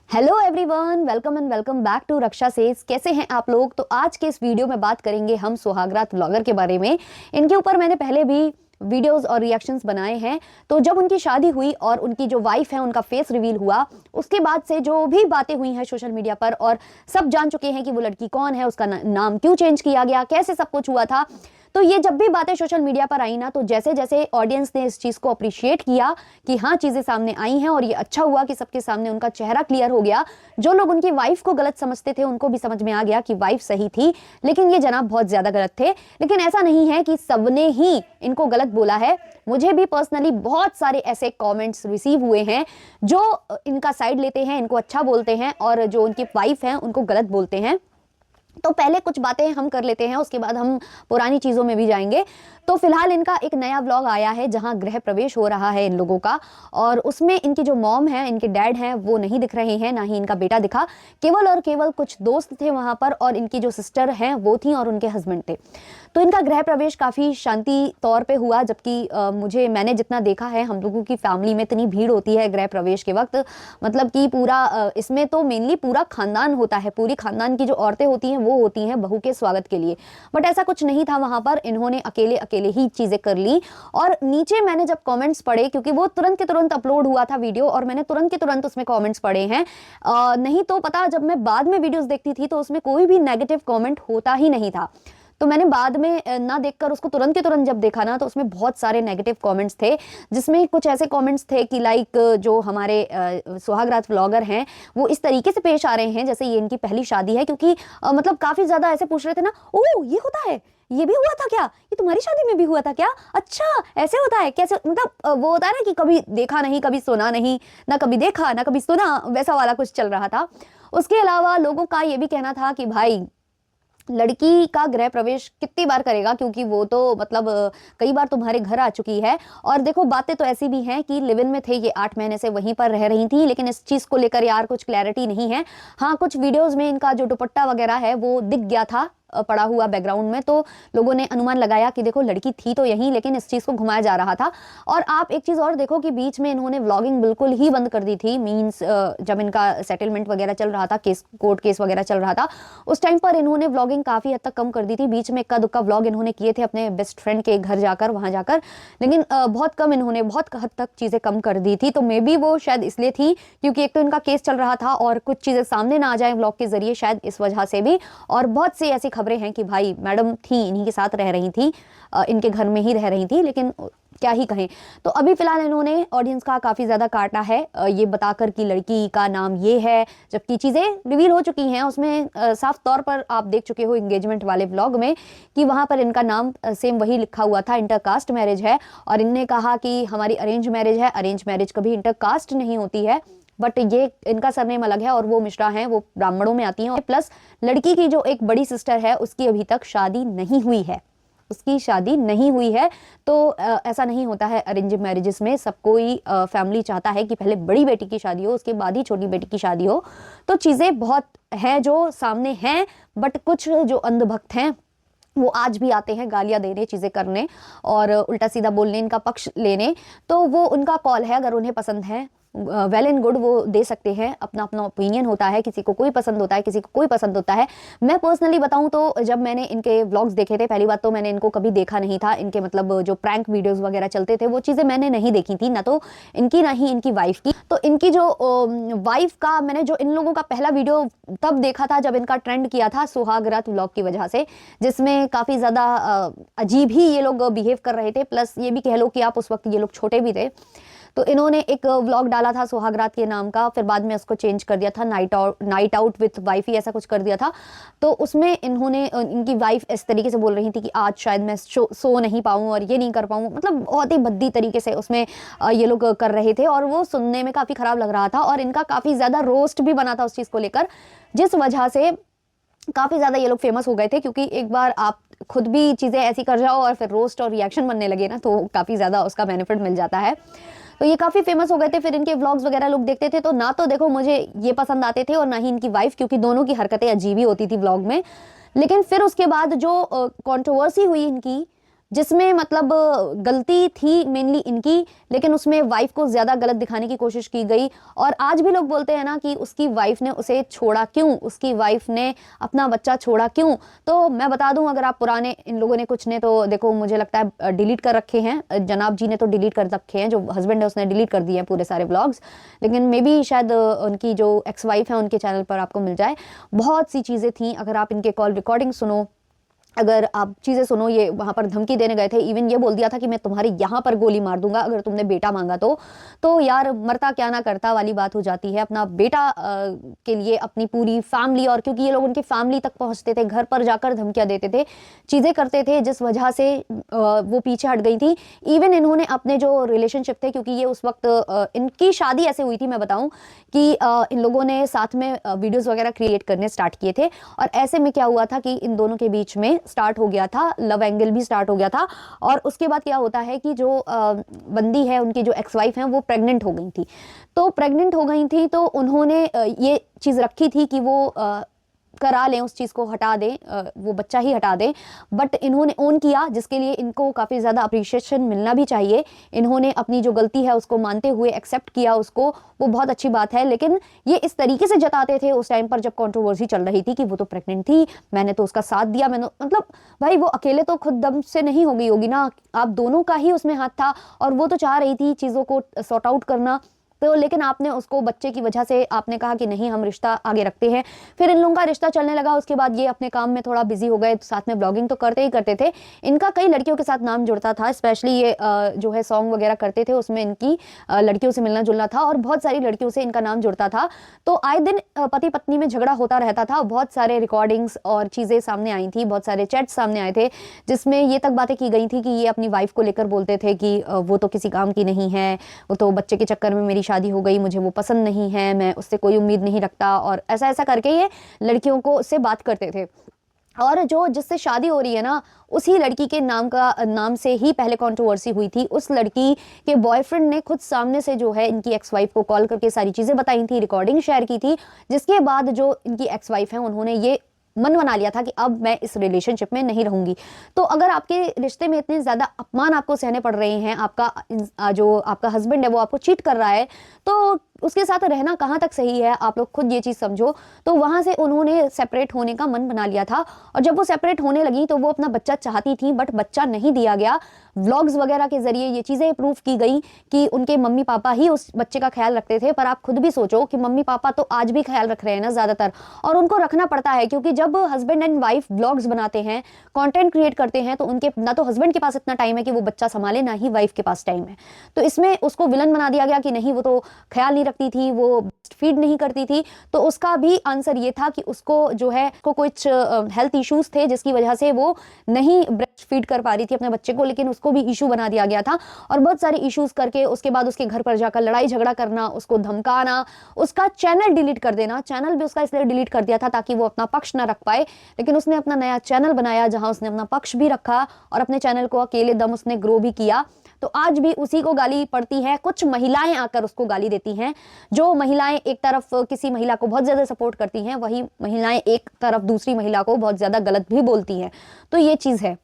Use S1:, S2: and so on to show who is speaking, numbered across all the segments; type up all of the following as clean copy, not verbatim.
S1: Hello everyone, welcome and welcome back to Raksha sage. कैसे हैं आप लोग। तो आज के इस वीडियो में बात करेंगे हम सुहागरात व्लॉगर के बारे में। इनके ऊपर मैंने पहले भी वीडियोस और रिएक्शंस बनाए हैं। तो जब उनकी शादी हुई और उनकी जो वाइफ है उनका फेस रिवील हुआ, उसके बाद से जो भी बातें हुई हैं सोशल मीडिया पर, और सब जान चुके हैं कि वो लड़की कौन है, उसका नाम क्यों चेंज किया गया, कैसे सब कुछ हुआ था। तो ये जब भी बातें सोशल मीडिया पर आई ना, तो जैसे जैसे ऑडियंस ने इस चीज को अप्रिशिएट किया कि हाँ चीजें सामने आई हैं, और ये अच्छा हुआ कि सबके सामने उनका चेहरा क्लियर हो गया। जो लोग उनकी वाइफ को गलत समझते थे उनको भी समझ में आ गया कि वाइफ सही थी, लेकिन ये जनाब बहुत ज्यादा गलत थे। लेकिन ऐसा नहीं है कि सबने ही इनको गलत बोला है। मुझे भी पर्सनली बहुत सारे ऐसे कमेंट्स रिसीव हुए हैं जो इनका साइड लेते हैं, इनको अच्छा बोलते हैं, और जो उनकी वाइफ हैं उनको गलत बोलते हैं। तो पहले कुछ बातें हम कर लेते हैं, उसके बाद हम पुरानी चीज़ों में भी जाएंगे। तो फिलहाल इनका एक नया व्लॉग आया है जहां गृह प्रवेश हो रहा है इन लोगों का, और उसमें इनकी जो मॉम है, इनके डैड हैं, वो नहीं दिख रहे हैं, ना ही इनका बेटा दिखा। केवल और केवल कुछ दोस्त थे वहां पर, और इनकी जो सिस्टर हैं वो थी, और उनके हस्बैंड थे। तो इनका गृह प्रवेश काफ़ी शांति तौर पे हुआ, जबकि मैंने जितना देखा है, हम लोगों की फैमिली में इतनी भीड़ होती है गृह प्रवेश के वक्त, मतलब कि पूरा इसमें तो मेनली पूरा खानदान होता है, पूरी खानदान की जो औरतें होती हैं वो होती हैं बहू के स्वागत के लिए। बट ऐसा कुछ नहीं था वहां पर, इन्होंने अकेले अकेले ही चीजें कर ली। और नीचे मैंने जब कमेंट्स पढ़े, क्योंकि वो तुरंत के तुरंत अपलोड हुआ था वीडियो, और मैंने तुरंत के तुरंत उसमें कमेंट्स पढ़े हैं। नहीं तो पता, जब मैं बाद में वीडियोस देखती थी तो उसमें कोई भी नेगेटिव कमेंट होता ही नहीं था। तो मैंने बाद में ना देखकर उसको तुरंत के तुरंत जब देखा ना, तो उसमें बहुत सारे नेगेटिव कमेंट्स थे, जिसमें कुछ ऐसे कमेंट्स थे कि लाइक जो हमारे सुहागरात व्लॉगर हैं वो इस तरीके से पेश आ रहे हैं जैसे ये इनकी पहली शादी है। क्योंकि मतलब काफी ज्यादा ऐसे पूछ रहे थे ना, ओह ये होता है, ये भी हुआ था क्या, ये तुम्हारी शादी में भी हुआ था क्या, अच्छा ऐसे होता है कैसे। मतलब वो होता है ना कि कभी देखा नहीं कभी सुना नहीं, ना कभी देखा ना कभी सुना, वैसा वाला कुछ चल रहा था। उसके अलावा लोगों का ये भी कहना था कि भाई लड़की का गृह प्रवेश कितनी बार करेगा, क्योंकि वो तो मतलब कई बार तुम्हारे घर आ चुकी है। और देखो बातें तो ऐसी भी हैं कि लिव इन में थे ये, 8 महीने से वहीं पर रह रही थी, लेकिन इस चीज को लेकर यार कुछ क्लैरिटी नहीं है। हाँ, कुछ वीडियोस में इनका जो दुपट्टा वगैरह है वो दिख गया था पड़ा हुआ बैकग्राउंड में, तो लोगों ने अनुमान लगाया कि देखो लड़की थी तो यहीं, लेकिन इस चीज को घुमाया जा रहा था। और आप एक चीज और देखो कि बीच में इन्होंने व्लॉगिंग बिल्कुल ही बंद कर दी थी। मींस जब इनका सेटलमेंट वगैरह चल रहा था, केस कोर्ट केस वगैरह चल रहा था, उस टाइम पर इन्होंने व्लॉगिंग काफी हद तक कम कर दी थी। बीच में इक्का दुक्का व्लॉग इन्होंने किए थे अपने बेस्ट फ्रेंड के घर जाकर, वहां जाकर, लेकिन बहुत कम, इन्होंने बहुत हद तक चीजें कम कर दी थी। तो मे बी वो शायद इसलिए थी क्योंकि एक तो इनका केस चल रहा था, और कुछ चीजें सामने ना आ जाए व्लॉग के जरिए, शायद इस वजह से भी। और बहुत सी ऐसी खबरें हैं कि भाई मैडम थी, इन्हीं के साथ रह रही थी, इनके घर में ही रह रही थी, लेकिन क्या ही कहें। तो अभी फिलहाल इन्होंने ऑडियंस का काफी ज्यादा काटा है ये बताकर कि लड़की का नाम ये है, जबकि चीजें रिवील हो चुकी हैं। उसमें साफ तौर पर आप देख चुके हो एंगेजमेंट वाले व्लॉग में कि वहां पर इनका नाम सेम वही लिखा हुआ था, इंटरकास्ट मैरिज है। और इनने कहा कि हमारी अरेंज मैरिज है, अरेंज मैरिज कभी इंटरकास्ट नहीं होती है। बट ये इनका सरनेम अलग है, और वो मिश्रा हैं, वो ब्राह्मणों में आती हैं। प्लस लड़की की जो एक बड़ी सिस्टर है उसकी अभी तक शादी नहीं हुई है, उसकी शादी नहीं हुई है। तो ऐसा नहीं होता है अरेंज मैरिजेस में, सब कोई फैमिली चाहता है कि पहले बड़ी बेटी की शादी हो, उसके बाद ही छोटी बेटी की शादी हो। तो चीज़ें बहुत हैं जो सामने हैं, बट कुछ जो अंधभक्त हैं वो आज भी आते हैं गालियां देने, चीज़ें करने, और उल्टा सीधा बोलने, इनका पक्ष लेने। तो वो उनका कॉल है, अगर उन्हें पसंद है वेल एंड गुड, वो दे सकते हैं, अपना अपना ओपिनियन होता है, किसी को कोई पसंद होता है, किसी को कोई पसंद होता है। मैं पर्सनली बताऊं तो जब मैंने इनके व्लॉग्स देखे थे, पहली बात तो मैंने इनको कभी देखा नहीं था, इनके मतलब जो प्रैंक वीडियोस वगैरह चलते थे वो चीज़ें मैंने नहीं देखी थी, ना तो इनकी ना ही इनकी वाइफ की। तो इनकी जो वाइफ का मैंने जो इन लोगों का पहला वीडियो तब देखा था जब इनका ट्रेंड किया था सुहागरात व्लॉग की वजह से, जिसमें काफ़ी ज़्यादा अजीब ही ये लोग बिहेव कर रहे थे। प्लस ये भी कह लो कि आप उस वक्त ये लोग छोटे भी थे। तो इन्होंने एक व्लॉग डाला था सुहागरात के नाम का, फिर बाद में उसको चेंज कर दिया था, नाइट आउट विथ वाइफ ही ऐसा कुछ कर दिया था। तो उसमें इन्होंने, इनकी वाइफ इस तरीके से बोल रही थी कि आज शायद मैं सो नहीं पाऊँ और ये नहीं कर पाऊँ, मतलब बहुत ही भद्दी तरीके से उसमें ये लोग कर रहे थे, और वो सुनने में काफ़ी ख़राब लग रहा था। और इनका काफ़ी ज़्यादा रोस्ट भी बना था उस चीज़ को लेकर, जिस वजह से काफ़ी ज़्यादा ये लोग फेमस हो गए थे। क्योंकि एक बार आप खुद भी चीज़ें ऐसी कर जाओ और फिर रोस्ट और रिएक्शन बनने लगे ना, तो काफ़ी ज़्यादा उसका बेनिफिट मिल जाता है। तो ये काफ़ी फेमस हो गए थे। फिर इनके व्लॉग्स वगैरह लोग देखते थे, तो ना तो देखो मुझे ये पसंद आते थे और ना ही इनकी वाइफ, क्योंकि दोनों की हरकतें अजीब ही होती थी व्लॉग में। लेकिन फिर उसके बाद जो कंट्रोवर्सी हुई इनकी, जिसमें मतलब गलती थी मेनली इनकी, लेकिन उसमें वाइफ को ज्यादा गलत दिखाने की कोशिश की गई। और आज भी लोग बोलते हैं ना कि उसकी वाइफ ने उसे छोड़ा क्यों, उसकी वाइफ ने अपना बच्चा छोड़ा क्यों। तो मैं बता दूं, अगर आप पुराने, इन लोगों ने कुछ ने तो देखो मुझे लगता है डिलीट कर रखे हैं, जनाब जी ने तो डिलीट कर रखे हैं, जो हस्बैंड है उसने डिलीट कर दिए हैं पूरे सारे व्लॉग्स, लेकिन मे बी शायद उनकी जो एक्स वाइफ है उनके चैनल पर आपको मिल जाए। बहुत सी चीजें थी, अगर आप इनके कॉल रिकॉर्डिंग सुनो, अगर आप चीजें सुनो, ये वहां पर धमकी देने गए थे, इवन ये बोल दिया था कि मैं तुम्हारे यहाँ पर गोली मार दूंगा अगर तुमने बेटा मांगा तो यार मरता क्या ना करता वाली बात हो जाती है। अपना बेटा के लिए अपनी पूरी फैमिली, और क्योंकि ये लोग उनकी फैमिली तक पहुंचते थे, घर पर जाकर धमकियां देते थे, चीजें करते थे, जिस वजह से वो पीछे हट गई थी। इवन इन्होंने अपने जो रिलेशनशिप थे, क्योंकि ये उस वक्त इनकी शादी ऐसे हुई थी, मैं बताऊं कि इन लोगों ने साथ में वीडियोस वगैरह क्रिएट करने स्टार्ट किए थे, और ऐसे में क्या हुआ था कि इन दोनों के बीच में स्टार्ट हो गया था, लव एंगल भी स्टार्ट हो गया था। और उसके बाद क्या होता है कि जो बंदी है, उनकी जो एक्स वाइफ है, वो प्रेग्नेंट हो गई थी। तो प्रेग्नेंट हो गई थी तो उन्होंने ये चीज रखी थी कि वो करा लें, उस चीज को हटा दें, वो बच्चा ही हटा दें। बट इन्होंने ओन किया, जिसके लिए इनको काफी ज्यादा अप्रिशिएशन मिलना भी चाहिए। इन्होंने अपनी जो गलती है उसको मानते हुए एक्सेप्ट किया उसको, वो बहुत अच्छी बात है। लेकिन ये इस तरीके से जताते थे उस टाइम पर जब कंट्रोवर्सी चल रही थी कि वो तो प्रेग्नेंट थी, मैंने तो उसका साथ दिया, मैंने मतलब भाई वो अकेले तो खुद दम से नहीं हो गई होगी ना, आप दोनों का ही उसमें हाथ था, और वो तो चाह रही थी चीजों को सॉर्ट आउट करना। तो लेकिन आपने उसको बच्चे की वजह से आपने कहा कि नहीं हम रिश्ता आगे रखते हैं। फिर इन लोगों का रिश्ता चलने लगा, उसके बाद ये अपने काम में थोड़ा बिजी हो गए, साथ में ब्लॉगिंग तो करते ही करते थे। इनका कई लड़कियों के साथ नाम जुड़ता था, स्पेशली ये जो है सॉन्ग वगैरह करते थे, उसमें इनकी लड़कियों से मिलना जुलना था, और बहुत सारी लड़कियों से इनका नाम जुड़ता था। तो आए दिन पति पत्नी में झगड़ा होता रहता था, बहुत सारे रिकॉर्डिंग्स और चीजें सामने आई थी, बहुत सारे चैट्स सामने आए थे, जिसमें ये तक बातें की गई थी कि ये अपनी वाइफ को लेकर बोलते थे कि वो तो किसी काम की नहीं है, वो तो बच्चे के चक्कर में मेरी शादी हो गई, मुझे वो पसंद नहीं है, मैं उससे कोई उम्मीद नहीं रखता, और ऐसा ऐसा करके ये लड़कियों को उससे बात करते थे। और जो जिससे शादी हो रही है ना, उसी लड़की के नाम से ही पहले कंट्रोवर्सी हुई थी। उस लड़की के बॉयफ्रेंड ने खुद सामने से जो है इनकी एक्स वाइफ को कॉल करके सारी चीजें बताई थी, रिकॉर्डिंग शेयर की थी, जिसके बाद जो इनकी एक्स वाइफ है उन्होंने ये मन बना लिया था कि अब मैं इस रिलेशनशिप में नहीं रहूंगी। तो अगर आपके रिश्ते में इतने ज्यादा अपमान आपको सहने पड़ रहे हैं, आपका जो आपका हस्बैंड है वो आपको चीट कर रहा है, तो उसके साथ रहना कहाँ तक सही है, आप लोग खुद ये चीज समझो। तो वहां से उन्होंने सेपरेट होने का मन बना लिया था, और जब वो सेपरेट होने लगी तो वो अपना बच्चा चाहती थी, बट बच्चा नहीं दिया गया। व्लॉग्स वगैरह के जरिए ये चीजें प्रूव की गई कि उनके मम्मी पापा ही उस बच्चे का ख्याल रखते थे। पर आप खुद भी सोचो कि मम्मी पापा तो आज भी ख्याल रख रहे हैं ना ज्यादातर, और उनको रखना पड़ता है, क्योंकि जब हस्बैंड एंड वाइफ व्लॉग्स बनाते हैं, कंटेंट क्रिएट करते हैं, तो उनके ना तो हस्बैंड के पास इतना टाइम है कि वो बच्चा संभाले, ना ही वाइफ के पास टाइम है। तो इसमें उसको विलन बना दिया गया कि नहीं वो तो ख्याल नहीं रखती थी, वो फीड नहीं करती थी। तो उसका भी आंसर ये था कि उसको जो है को कुछ हेल्थ इश्यूज थे, जिसकी वजह से वो नहीं ब्रेस्ट फीड कर पा रही थी अपने बच्चे को, लेकिन उसको भी इशू बना दिया गया था। और बहुत सारे इश्यूज करके उसके बाद उसके घर पर जाकर लड़ाई झगड़ा करना, उसको धमकाना, उसका चैनल डिलीट कर देना। चैनल भी उसका इसलिए डिलीट कर दिया था ताकि वो अपना पक्ष ना रख पाए, लेकिन उसने अपना नया चैनल बनाया जहां उसने अपना पक्ष भी रखा, और अपने चैनल को अकेले दम उसने ग्रो भी किया। तो आज भी उसी को गाली पड़ती है, कुछ महिलाएं आकर उसको गाली देती हैं। जो महिलाएं एक तरफ किसी महिला को बहुत ज्यादा सपोर्ट करती हैं, वही महिलाएं एक तरफ दूसरी महिला को बहुत ज्यादा गलत भी बोलती हैं। तो ये चीज है।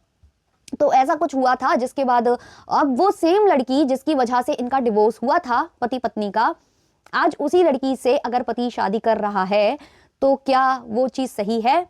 S1: तो ऐसा कुछ हुआ था, जिसके बाद अब वो सेम लड़की जिसकी वजह से इनका डिवोर्स हुआ था पति पत्नी का, आज उसी लड़की से अगर पति शादी कर रहा है, तो क्या वो चीज सही है?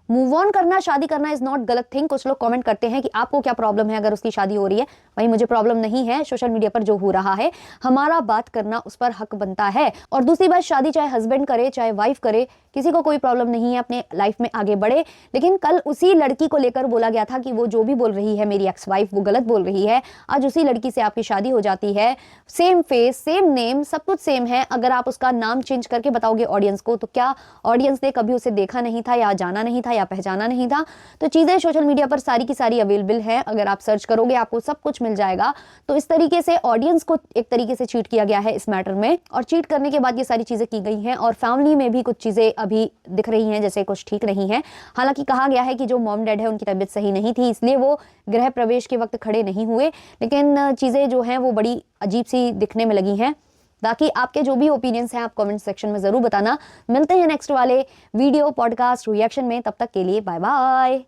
S1: मूव ऑन करना, शादी करना इज नॉट गलत थिंग। कुछ लोग कमेंट करते हैं कि आपको क्या प्रॉब्लम है अगर उसकी शादी हो रही है। भाई मुझे प्रॉब्लम नहीं है, सोशल मीडिया पर जो हो रहा है हमारा बात करना उस पर हक बनता है। और दूसरी बात, शादी चाहे हस्बैंड करे चाहे वाइफ करे, किसी को कोई प्रॉब्लम नहीं है, अपने लाइफ में आगे बढ़े। लेकिन कल उसी लड़की को लेकर बोला गया था कि वो जो भी बोल रही है मेरी एक्स वाइफ वो गलत बोल रही है। आज उसी लड़की से आपकी शादी हो जाती है, सेम फेस सेम नेम सब कुछ सेम है। अगर आप उसका नाम चेंज करके बताओगे ऑडियंस को, तो क्या ऑडियंस ने कभी उसे देखा नहीं था, या जाना नहीं था, या पहचाना नहीं था? तो चीजें सोशल मीडिया पर सारी की सारी अवेलेबल है, अगर आप सर्च करोगे आपको सब कुछ मिल जाएगा। तो इस तरीके से ऑडियंस को एक तरीके से चीट किया गया है इस मैटर में, और चीट करने के बाद ये सारी चीजें की गई हैं। और फैमिली में भी कुछ चीजें अभी दिख रही हैं जैसे कुछ ठीक नहीं है। हालांकि कहा गया है कि जो मॉम डैड है उनकी तबीयत सही नहीं थी, इसलिए वो गृह प्रवेश के वक्त खड़े नहीं हुए। लेकिन चीजें जो हैं वो बड़ी अजीब सी दिखने में लगी हैं। बाकी आपके जो भी ओपिनियंस हैं आप कमेंट सेक्शन में जरूर बताना। मिलते हैं नेक्स्ट वाले वीडियो पॉडकास्ट रिएक्शन में, तब तक के लिए बाय बाय।